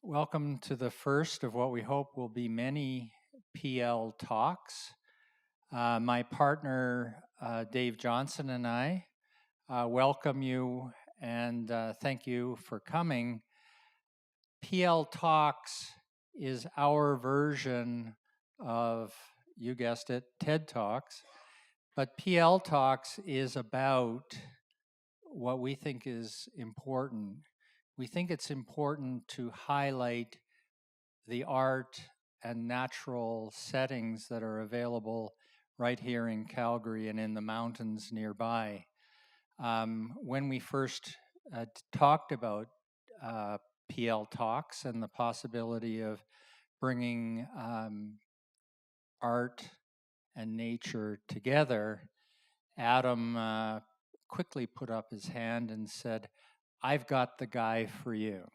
Welcome to the first of what we hope will be many PL talks. My partner, Dave Johnson, and I welcome you and thank you for coming. PL Talks is our version of, you guessed it, TED Talks, but PL Talks is about what we think is important. We think it's important to highlight the art and natural settings that are available right here in Calgary and in the mountains nearby. When we first talked about PL Talks and the possibility of bringing art and nature together, Adam quickly put up his hand and said, "I've got the guy for you."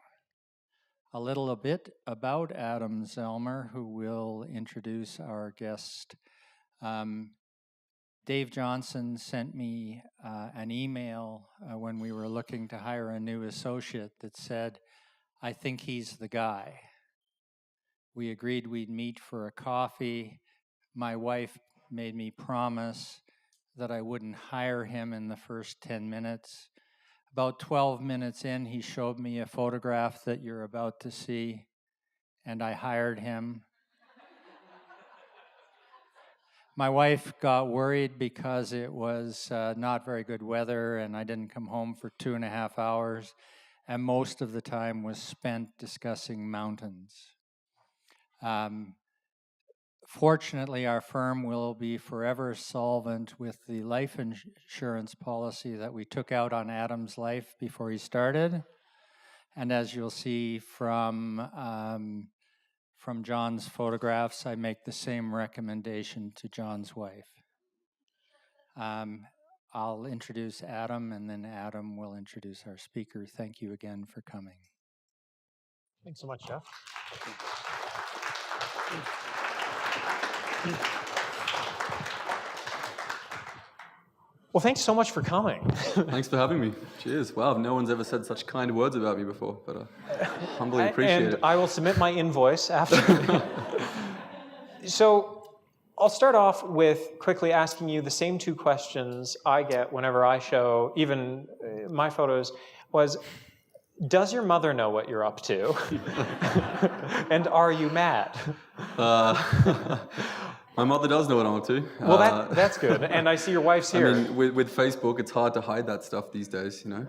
A bit about Adam Zellmer, who will introduce our guest. Dave Johnson sent me an email when we were looking to hire a new associate that said, "I think he's the guy." We agreed we'd meet for a coffee. My wife made me promise that I wouldn't hire him in the first 10 minutes. About 12 minutes in, he showed me a photograph that you're about to see, and I hired him. My wife got worried because it was not very good weather, and I didn't come home for 2.5 hours, and most of the time was spent discussing mountains. Fortunately, our firm will be forever solvent with the life insurance policy that we took out on Adam's life before he started. And as you'll see from John's photographs, I make the same recommendation to John's wife. I'll introduce Adam, and then Adam will introduce our speaker. Thank you again for coming. Thanks so much, Jeff. Well, thanks so much for coming. Thanks for having me. Cheers. Wow, no one's ever said such kind words about me before, but I humbly appreciate it. And I will submit my invoice after. So I'll start off with quickly asking you the same two questions I get whenever I show even my photos was, does your mother know what you're up to? And are you mad? My mother does know what I'm up to. Well, that's good. And I see your wife's here. I mean, with Facebook, it's hard to hide that stuff these days, you know.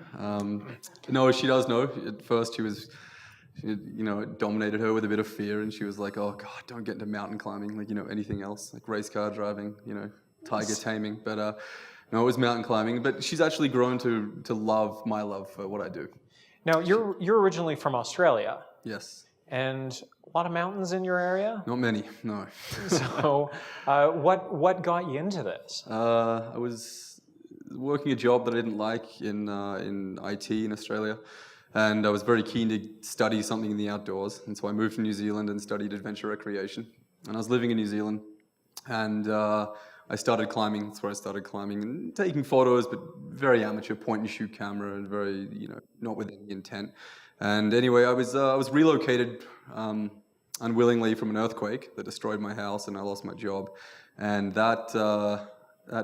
No, she does know. At first, it dominated her with a bit of fear, and she was like, "Oh God, don't get into mountain climbing, like anything else, like race car driving, tiger taming." But no, it was mountain climbing. But she's actually grown to love my love for what I do. Now, you're originally from Australia. Yes. And a lot of mountains in your area? Not many, no. So what got you into this? I was working a job that I didn't like in IT in Australia, and I was very keen to study something in the outdoors, and so I moved to New Zealand and studied adventure recreation. And I was living in New Zealand, and I started climbing. That's where I started climbing and taking photos, but very amateur point-and-shoot camera, and very, not with any intent. And anyway, I was relocated unwillingly from an earthquake that destroyed my house, and I lost my job. And that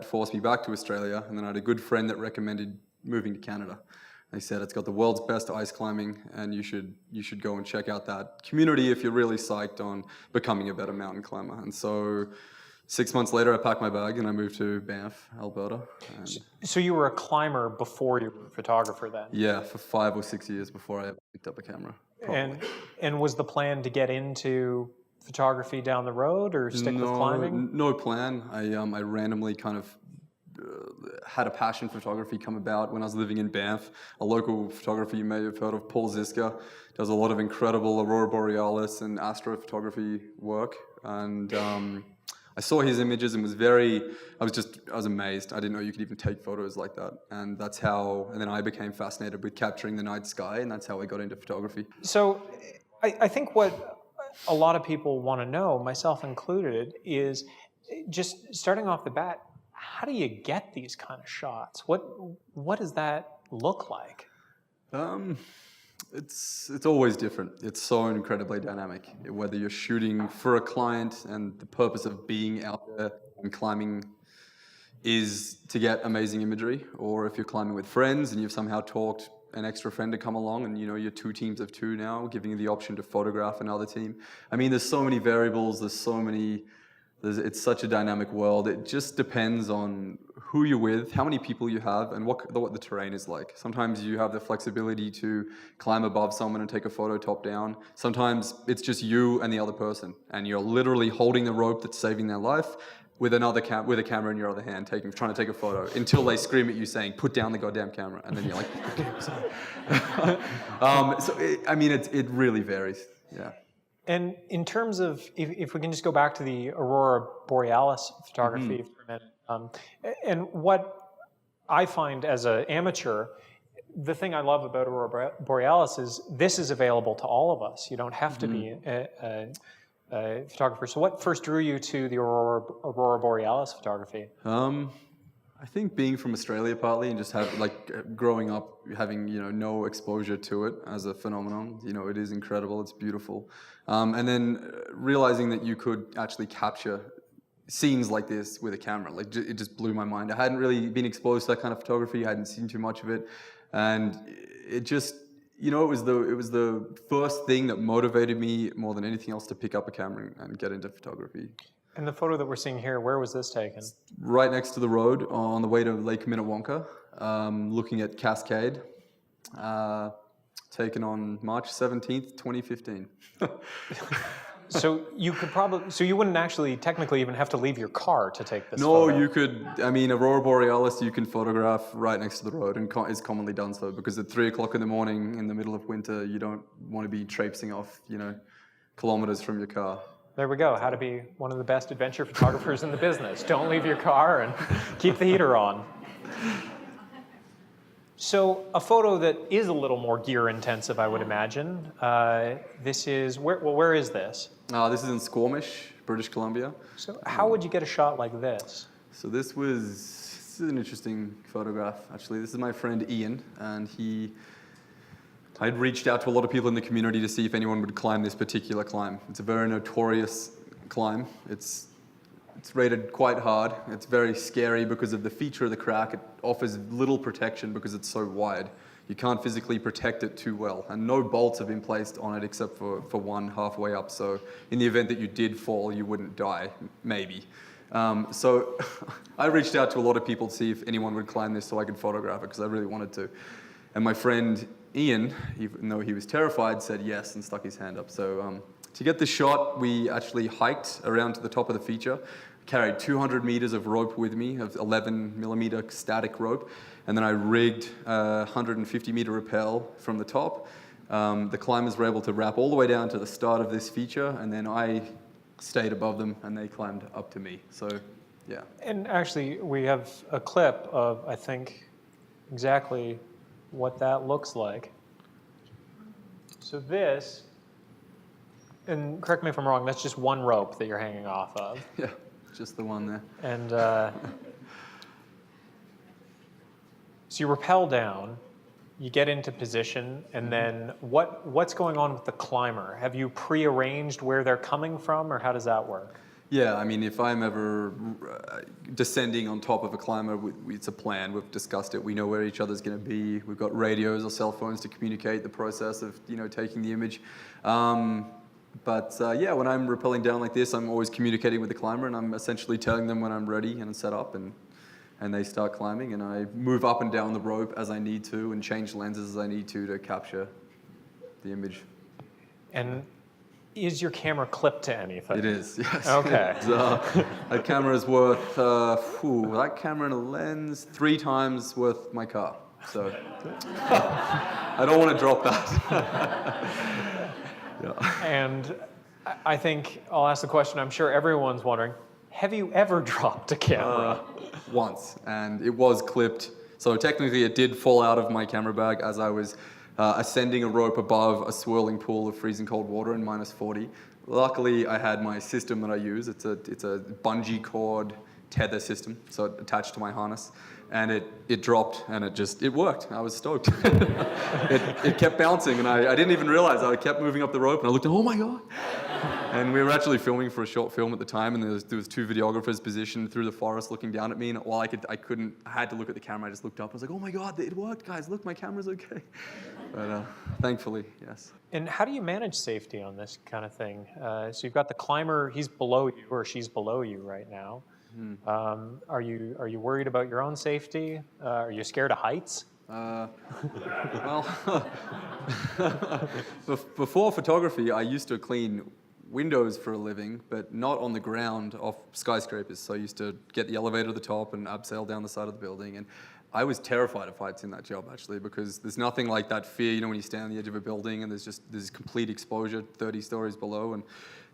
forced me back to Australia. And then I had a good friend that recommended moving to Canada. They said it's got the world's best ice climbing, and you should go and check out that community if you're really psyched on becoming a better mountain climber. And so 6 months later, I packed my bag and I moved to Banff, Alberta. So you were a climber before you were a photographer then? Yeah, for 5 or 6 years before I ever picked up a camera. And was the plan to get into photography down the road or stick with climbing? No plan. I randomly kind of had a passion for photography come about when I was living in Banff. A local photographer you may have heard of, Poole, does a lot of incredible aurora borealis and astrophotography work. And I saw his images and I was amazed. I didn't know you could even take photos like that. And then I became fascinated with capturing the night sky, and that's how I got into photography. So I think what a lot of people want to know, myself included, is just starting off the bat, how do you get these kind of shots? What does that look like? It's always different. It's so incredibly dynamic. Whether you're shooting for a client and the purpose of being out there and climbing is to get amazing imagery, or if you're climbing with friends and you've somehow talked an extra friend to come along and you're 2 teams of 2 now, giving you the option to photograph another team. I mean, there's so many variables, it's such a dynamic world. It just depends on who you're with, how many people you have, and what the terrain is like. Sometimes you have the flexibility to climb above someone and take a photo top down. Sometimes it's just you and the other person, and you're literally holding the rope that's saving their life with with a camera in your other hand, trying to take a photo until they scream at you saying, "Put down the goddamn camera," and then you're like, "Okay, sorry." It really varies. Yeah. And in terms of, if we can just go back to the Aurora Borealis photography for a minute, and what I find as an amateur, the thing I love about Aurora Borealis is this is available to all of us. You don't have to be a photographer. So what first drew you to the Aurora Borealis photography? I think being from Australia partly, and just growing up having no exposure to it as a phenomenon. It is incredible. It's beautiful, and then realizing that you could actually capture scenes like this with a camera, it just blew my mind. I hadn't really been exposed to that kind of photography. I hadn't seen too much of it, and it just it was the first thing that motivated me more than anything else to pick up a camera and get into photography. And the photo that we're seeing here, where was this taken? Right next to the road on the way to Lake Minnewanka, looking at Cascade, taken on March 17th, 2015. So you wouldn't actually technically even have to leave your car to take this No, photo. you could. Aurora Borealis you can photograph right next to the road, and is commonly done so, because at 3 o'clock in the morning in the middle of winter, you don't want to be traipsing off, kilometers from your car. There we go. How to be one of the best adventure photographers in the business. Don't leave your car and keep the heater on. So a photo that is a little more gear intensive, I would imagine. This is, where is this? This is in Squamish, British Columbia. So how would you get a shot like this? So this is an interesting photograph, actually. This is my friend Ian, and I'd reached out to a lot of people in the community to see if anyone would climb this particular climb. It's a very notorious climb. It's rated quite hard. It's very scary because of the feature of the crack. It offers little protection because it's so wide. You can't physically protect it too well, and no bolts have been placed on it except for one halfway up. So in the event that you did fall, you wouldn't die, maybe. So I reached out to a lot of people to see if anyone would climb this so I could photograph it, because I really wanted to. And my friend Ian, even though he was terrified, said yes and stuck his hand up. So to get the shot, we actually hiked around to the top of the feature, carried 200 meters of rope with me, of 11 millimeter static rope, and then I rigged a 150 meter rappel from the top. The climbers were able to wrap all the way down to the start of this feature, and then I stayed above them and they climbed up to me. So, yeah. And actually, we have a clip of, I think, exactly what that looks like. So this, and correct me if I'm wrong, that's just one rope that you're hanging off of. Yeah, just the one there. And so you rappel down, you get into position, and then what's going on with the climber? Have you pre-arranged where they're coming from, or how does that work? Yeah, if I'm ever descending on top of a climber, it's a plan. We've discussed it. We know where each other's going to be. We've got radios or cell phones to communicate the process of taking the image. Yeah, when I'm rappelling down like this, I'm always communicating with the climber, and I'm essentially telling them when I'm ready and set up, and they start climbing, and I move up and down the rope as I need to and change lenses as I need to capture the image. And is your camera clipped to anything? It is, yes. Okay. That camera is worth, that camera and a lens, 3 times worth my car. So I don't want to drop that. Yeah. And I think I'll ask the question I'm sure everyone's wondering, have you ever dropped a camera? Once, and it was clipped. So technically it did fall out of my camera bag as I was ascending a rope above a swirling pool of freezing cold water in -40. Luckily, I had my system that I use. It's a bungee cord tether system, so it attached to my harness. and it dropped, and it worked. I was stoked. it kept bouncing, and I didn't even realize. I kept moving up the rope, and I looked, oh my God. And we were actually filming for a short film at the time, and there was two videographers positioned through the forest looking down at me, and while I had to look at the camera, I just looked up. I was like, oh my God, it worked, guys. Look, my camera's okay. But thankfully, yes. And how do you manage safety on this kind of thing? So you've got the climber, he's below you, or she's below you right now. Are you worried about your own safety? Are you scared of heights? Well, before photography, I used to clean windows for a living, but not on the ground off skyscrapers. So I used to get the elevator to the top and abseil down the side of the building. And I was terrified of heights in that job, actually, because there's nothing like that fear, you know, when you stand on the edge of a building and there's complete exposure 30 stories below. And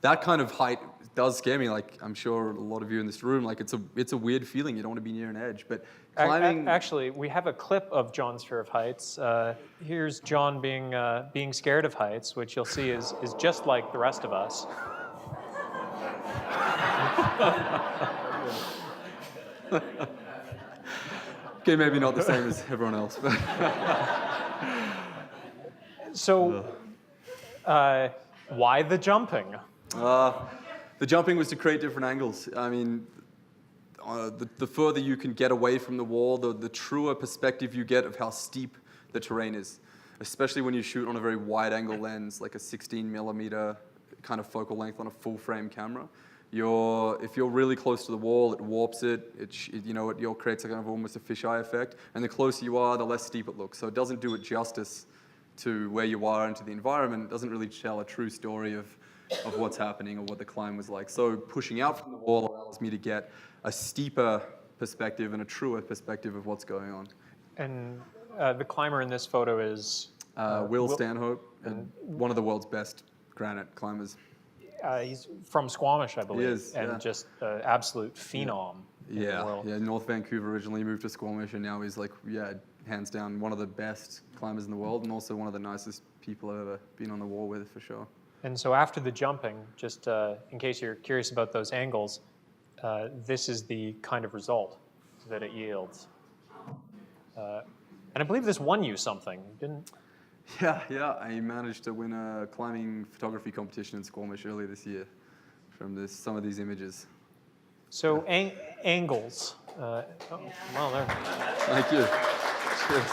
that kind of height does scare me. Like, I'm sure a lot of you in this room, like, it's a weird feeling. You don't want to be near an edge. But climbing... Actually, we have a clip of John's fear of heights. Here's John being scared of heights, which you'll see is just like the rest of us. Okay, maybe not the same as everyone else. But So, why the jumping? The jumping was to create different angles. I mean, the further you can get away from the wall, the truer perspective you get of how steep the terrain is, especially when you shoot on a very wide-angle lens, like a 16mm kind of focal length on a full-frame camera. If you're really close to the wall, it warps it. It creates a kind of almost a fisheye effect. And the closer you are, the less steep it looks. So it doesn't do it justice to where you are and to the environment. It doesn't really tell a true story of what's happening or what the climb was like. So pushing out from the wall allows me to get a steeper perspective and a truer perspective of what's going on. And the climber in this photo is? Will Stanhope, and one of the world's best granite climbers. He's from Squamish, I believe, He is, and yeah. just an absolute phenom in the world. Yeah, North Vancouver originally, moved to Squamish, and now he's like, hands down, one of the best climbers in the world, and also one of the nicest people I've ever been on the wall with, for sure. And so after the jumping, just in case you're curious about those angles, this is the kind of result that it yields. And I believe this won you something, didn't? Yeah, I managed to win a climbing photography competition in Squamish earlier this year from some of these images. So angles. Well, there. Thank you. Cheers.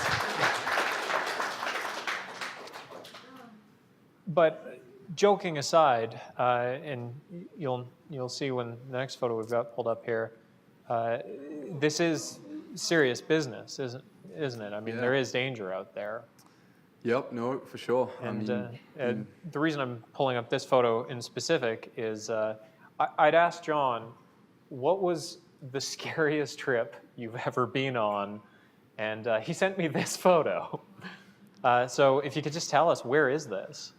But joking aside, and you'll see when the next photo we've got pulled up here, this is serious business, isn't it? I mean, there is danger out there. Yep, no, for sure. And the reason I'm pulling up this photo in specific is I'd asked John, what was the scariest trip you've ever been on? And he sent me this photo. So if you could just tell us, where is this?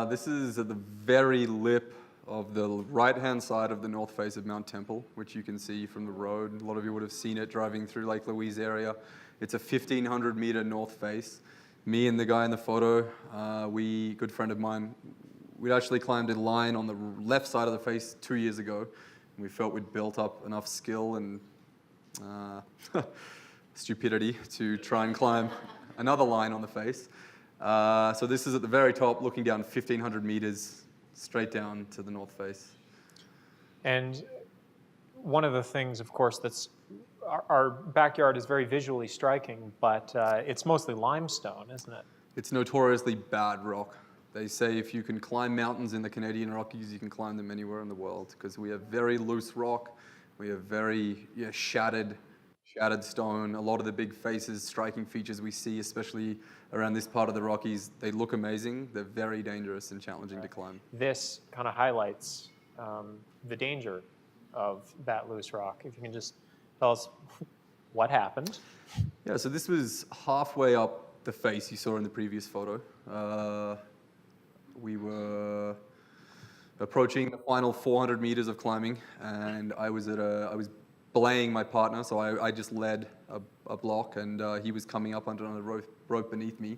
This is at the very lip of the right-hand side of the north face of Mount Temple, which you can see from the road. A lot of you would have seen it driving through Lake Louise area. It's a 1,500-meter north face. Me and the guy in the photo, good friend of mine, we'd actually climbed a line on the left side of the face 2 years ago. And we felt we'd built up enough skill and stupidity to try and climb another line on the face. So this is at the very top, looking down 1,500 meters straight down to the north face. And one of the things, of course, that's our backyard is very visually striking, but it's mostly limestone, isn't it? It's notoriously bad rock. They say if you can climb mountains in the Canadian Rockies, you can climb them anywhere in the world, because we have very loose rock, we have very shattered stone. A lot of the big faces, striking features we see, especially around this part of the Rockies, they look amazing. They're very dangerous and challenging to climb. This kind of highlights the danger of that loose rock. If you can just tell us what happened. Yeah, so this was halfway up the face you saw in the previous photo. We were approaching the final 400 meters of climbing, and I was belaying my partner, so I just led a block, and he was coming up under the rope beneath me,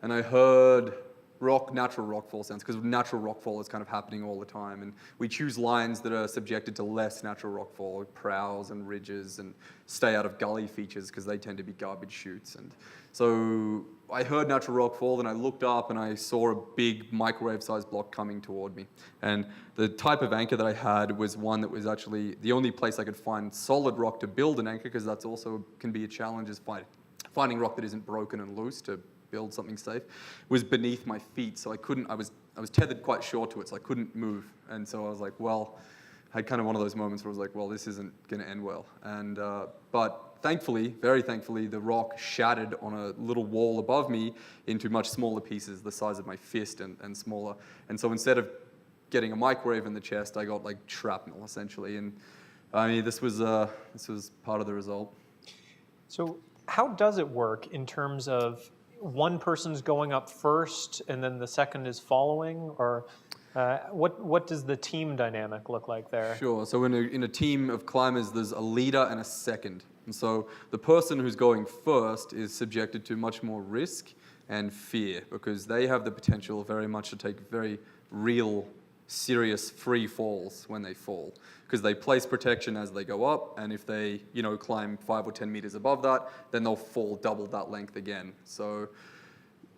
and I heard natural rockfall sounds, because natural rockfall is kind of happening all the time, and we choose lines that are subjected to less natural rockfall, like prows and ridges, and stay out of gully features because they tend to be garbage chutes. And so I heard natural rockfall, and I looked up and I saw a big microwave-sized block coming toward me. And the type of anchor that I had was one that was actually the only place I could find solid rock to build an anchor, because that's also can be a challenge, is finding rock that isn't broken and loose to build something safe, was beneath my feet. So I was tethered quite short to it, so I couldn't move. And so I was like, well, I had kind of one of those moments where I was like, well, this isn't going to end well. And but thankfully, very thankfully, the rock shattered on a little wall above me into much smaller pieces, the size of my fist and smaller. And so instead of getting a microwave in the chest, I got like shrapnel essentially. And I mean, this was part of the result. So how does it work in terms of one person's going up first and then the second is following, or what does the team dynamic look like there? Sure. So in a team of climbers, there's a leader and a second. And so the person who's going first is subjected to much more risk and fear, because they have the potential very much to take very real, serious free falls when they fall, because they place protection as they go up, and if they climb 5 or 10 meters above that, then they'll fall double that length again. So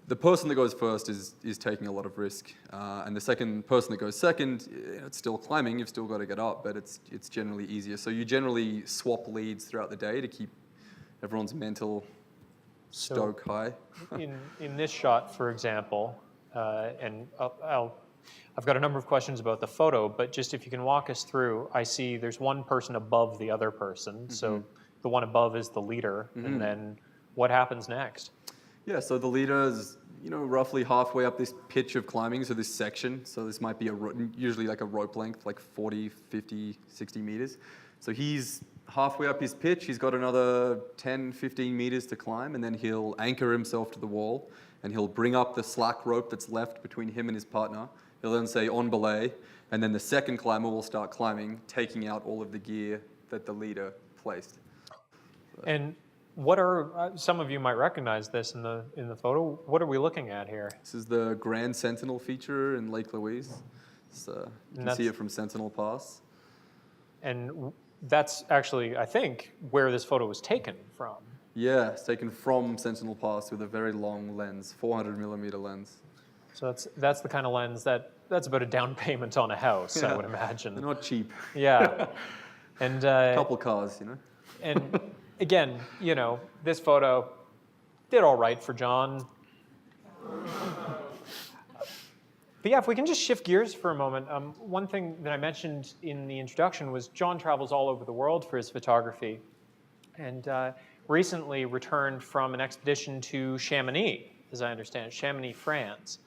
the person that goes first is taking a lot of risk, and the second person that goes second, it's still climbing. You've still got to get up, but it's generally easier. So you generally swap leads throughout the day to keep everyone's mental stoke high. in this shot, for example, and I've got a number of questions about the photo, but just if you can walk us through, I see there's one person above the other person. Mm-hmm. So the one above is the leader, mm-hmm. and then what happens next? Yeah, so the leader is roughly halfway up this pitch of climbing, so this section. So this might be usually like a rope length, like 40, 50, 60 meters. So he's halfway up his pitch. He's got another 10, 15 meters to climb, and then he'll anchor himself to the wall, and he'll bring up the slack rope that's left between him and his partner. He'll then say on belay, and then the second climber will start climbing, taking out all of the gear that the leader placed. And what are some of you might recognize this in the photo? What are we looking at here? This is the Grand Sentinel feature in Lake Louise. You can see it from Sentinel Pass. And that's actually, I think, where this photo was taken from. Yeah, it's taken from Sentinel Pass with a very long lens, 400 millimeter lens. So that's the kind of lens that's about a down payment on a house, yeah, I would imagine. They're not cheap. Yeah. And a couple cars, And again, this photo did all right for John. But yeah, if we can just shift gears for a moment. One thing that I mentioned in the introduction was John travels all over the world for his photography, and recently returned from an expedition to Chamonix, as I understand it, Chamonix, France.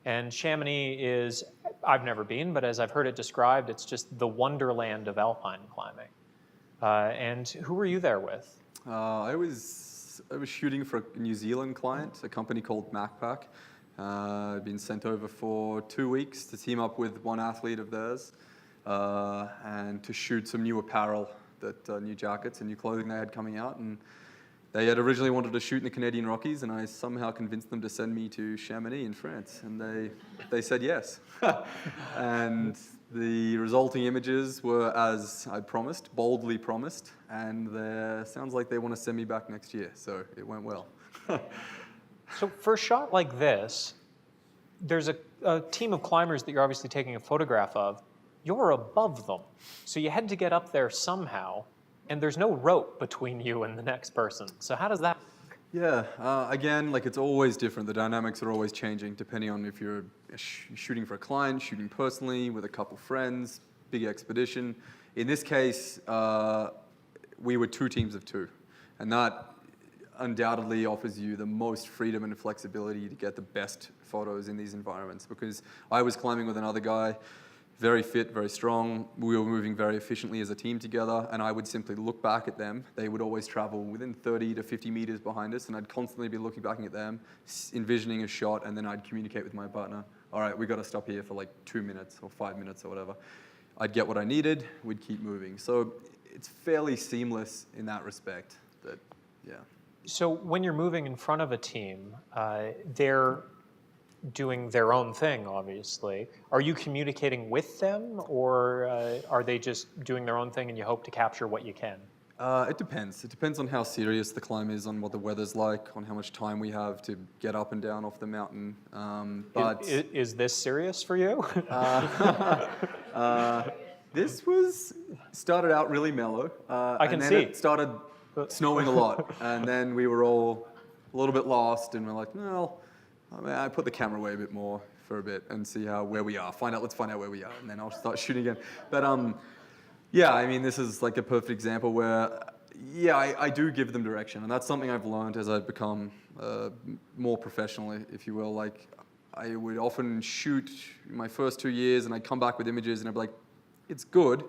And Chamonix is, I've never been, but as I've heard it described, it's just the wonderland of alpine climbing. And who were you there with? I was shooting for a New Zealand client, a company called MacPack. I'd been sent over for 2 weeks to team up with one athlete of theirs and to shoot some new apparel, new jackets and new clothing they had coming out. And they had originally wanted to shoot in the Canadian Rockies, and I somehow convinced them to send me to Chamonix in France, and they said yes. And the resulting images were as I promised, boldly promised, and sounds like they want to send me back next year, so it went well. So for a shot like this, there's a team of climbers that you're obviously taking a photograph of. You're above them, so you had to get up there somehow. And there's no rope between you and the next person. So how does that work? Yeah, again, it's always different. The dynamics are always changing depending on if you're shooting for a client, shooting personally with a couple friends, big expedition. In this case, we were 2 teams of 2. And that undoubtedly offers you the most freedom and flexibility to get the best photos in these environments, because I was climbing with another guy, very fit, very strong. We were moving very efficiently as a team together, and I would simply look back at them. They would always travel within 30 to 50 meters behind us, and I'd constantly be looking back at them, envisioning a shot, and then I'd communicate with my partner. All right, we got to stop here for 2 minutes or 5 minutes or whatever. I'd get what I needed, we'd keep moving. So it's fairly seamless in that respect. Yeah. So when you're moving in front of a team, they're doing their own thing, obviously. Are you communicating with them, or are they just doing their own thing and you hope to capture what you can? It depends. It depends on how serious the climb is, on what the weather's like, on how much time we have to get up and down off the mountain. Is this serious for you? This started out really mellow. I can and then see. it started snowing a lot. And then we were all a little bit lost, and we're like, well, I put the camera away a bit more for a bit and see where we are. Let's find out where we are, and then I'll start shooting again. But yeah, I mean, this is like a perfect example where, yeah, I do give them direction, and that's something I've learned as I've become more professional, if you will. Like, I would often shoot my first 2 years, and I'd come back with images, and I'd be like, it's good,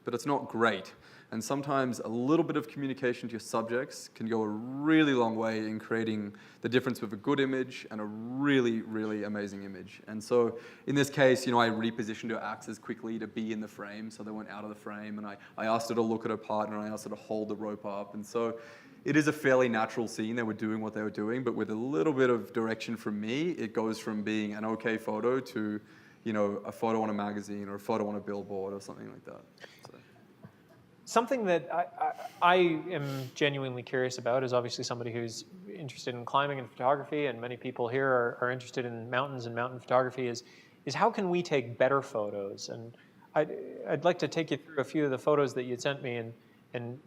but it's not great. And sometimes a little bit of communication to your subjects can go a really long way in creating the difference with a good image and a really, really amazing image. And so in this case, I repositioned her axes quickly to be in the frame so they weren't out of the frame. And I asked her to look at her partner, and I asked her to hold the rope up. And so it is a fairly natural scene. They were doing what they were doing, but with a little bit of direction from me, it goes from being an okay photo to, a photo on a magazine or a photo on a billboard or something like that. So. Something that I am genuinely curious about is obviously somebody who's interested in climbing and photography, and many people here are interested in mountains and mountain photography, is how can we take better photos? And I'd like to take you through a few of the photos that you sent me and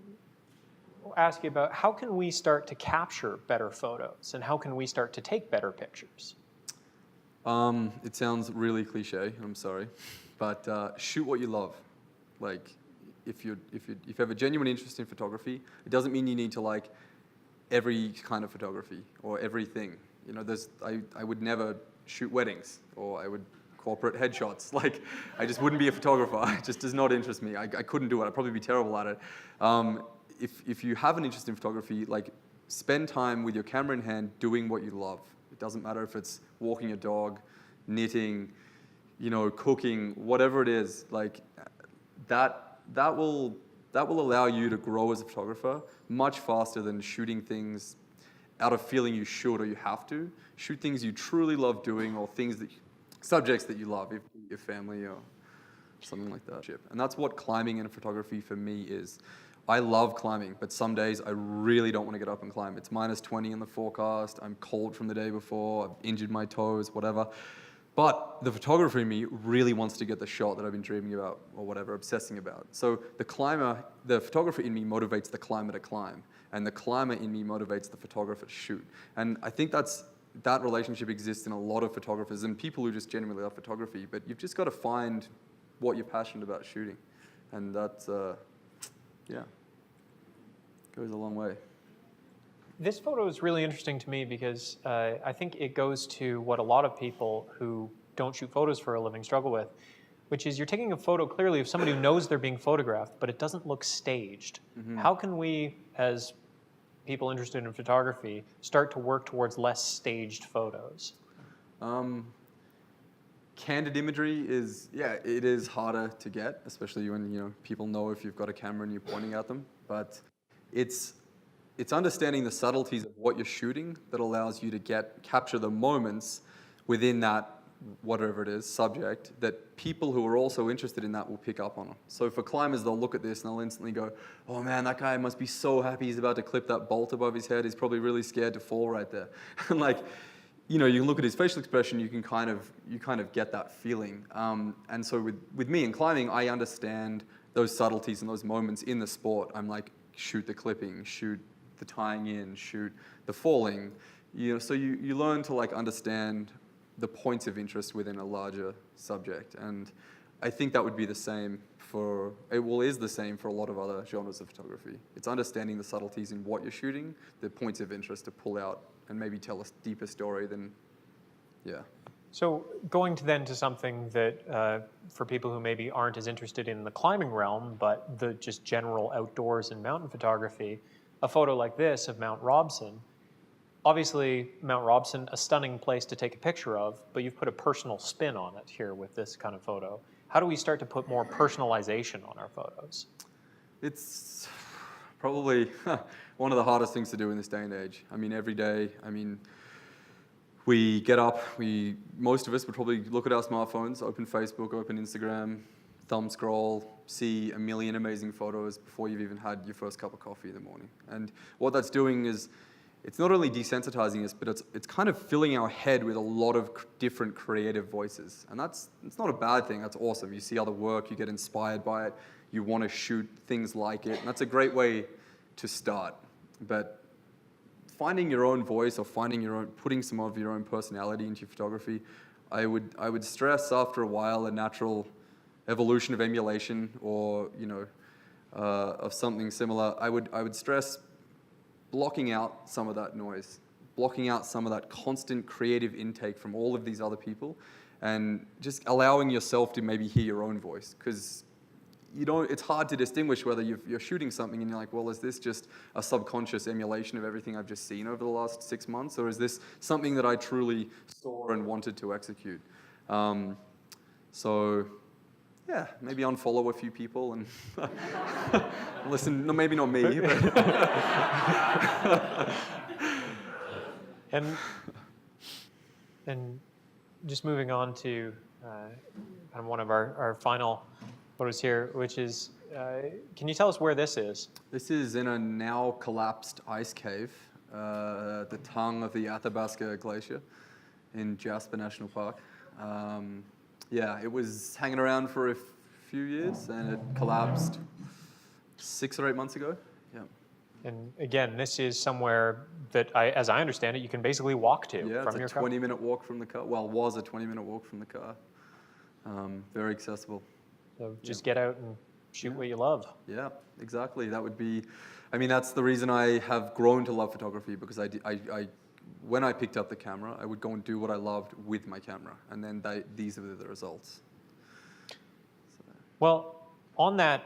ask you about how can we start to capture better photos, and how can we start to take better pictures? It sounds really cliche, I'm sorry, but shoot what you love. Like, if you have a genuine interest in photography, it doesn't mean you need to like every kind of photography or everything. I would never shoot weddings, or I would corporate headshots. Like, I just wouldn't be a photographer. It just does not interest me. I couldn't do it. I'd probably be terrible at it. If you have an interest in photography, like, spend time with your camera in hand doing what you love. It doesn't matter if it's walking your dog, knitting, cooking, whatever it is. Like, that will allow you to grow as a photographer much faster than shooting things out of feeling you should or you have to. Shoot things you truly love doing, or subjects that you love, if your family or something like that. And that's what climbing and photography for me is. I love climbing, but some days I really don't want to get up and climb. It's -20 in the forecast, I'm cold from the day before, I've injured my toes, whatever. But the photographer in me really wants to get the shot that I've been dreaming about, or whatever, obsessing about. So the photographer in me motivates the climber to climb, and the climber in me motivates the photographer to shoot. And I think that relationship exists in a lot of photographers and people who just genuinely love photography, but you've just got to find what you're passionate about shooting. And that, goes a long way. This photo is really interesting to me because I think it goes to what a lot of people who don't shoot photos for a living struggle with, which is you're taking a photo clearly of somebody who knows they're being photographed, but it doesn't look staged. Mm-hmm. How can we, as people interested in photography, start to work towards less staged photos? Candid imagery it is harder to get, especially when people know if you've got a camera and you're pointing at them. But it's understanding the subtleties of what you're shooting that allows you to capture the moments within that, whatever it is, subject, that people who are also interested in that will pick up on. So for climbers, they'll look at this and they'll instantly go, oh man, that guy must be so happy he's about to clip that bolt above his head. He's probably really scared to fall right there. And like, you can look at his facial expression, you kind of get that feeling. And so with me in climbing, I understand those subtleties and those moments in the sport. I'm like, shoot the clipping, shoot the tying in, shoot the falling. So you learn to like understand the points of interest within a larger subject. And I think that would be the same is the same for a lot of other genres of photography. It's understanding the subtleties in what you're shooting, the points of interest to pull out and maybe tell a deeper story than, yeah. So going to something that, for people who maybe aren't as interested in the climbing realm, but the just general outdoors and mountain photography, a photo like this of Mount Robson. Obviously, Mount Robson, a stunning place to take a picture of, but you've put a personal spin on it here with this kind of photo. How do we start to put more personalization on our photos? It's probably one of the hardest things to do in this day and age. I mean, every day, We get up, most of us would probably look at our smartphones, open Facebook, open Instagram, thumb scroll, see a million amazing photos before you've even had your first cup of coffee in the morning. And what that's doing is, it's not only desensitizing us, but it's kind of filling our head with a lot of different creative voices. And it's not a bad thing, that's awesome. You see other work, you get inspired by it, you want to shoot things like it, and that's a great way to start. But finding your own voice or putting some of your own personality into your photography, I would stress after a while a natural evolution of emulation or, of something similar. I would stress blocking out some of that noise, blocking out some of that constant creative intake from all of these other people, and just allowing yourself to maybe hear your own voice, because it's hard to distinguish whether you're shooting something and you're like, well, is this just a subconscious emulation of everything I've just seen over the last 6 months, or is this something that I truly saw and wanted to execute? So yeah, maybe unfollow a few people and listen. No, maybe not me. But and just moving on to kind of one of our final photos here, which is, can you tell us where this is? This is in a now collapsed ice cave, the tongue of the Athabasca Glacier in Jasper National Park. Yeah, it was hanging around for a few years, and it collapsed 6 or 8 months ago. Yeah. And again, this is somewhere that, as I understand it, you can basically walk to from your car. It's a 20-minute walk from the car. Well, was a 20-minute walk from the car. Very accessible. So just get out and shoot what you love. Yeah, exactly. That would be, that's the reason I have grown to love photography, because when I picked up the camera, I would go and do what I loved with my camera, and then these are the results. So. Well, on that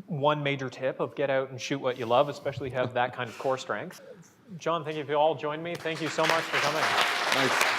one major tip of get out and shoot what you love, especially have that kind of core strength. John, thank you if you all joined me. Thank you so much for coming. Thanks.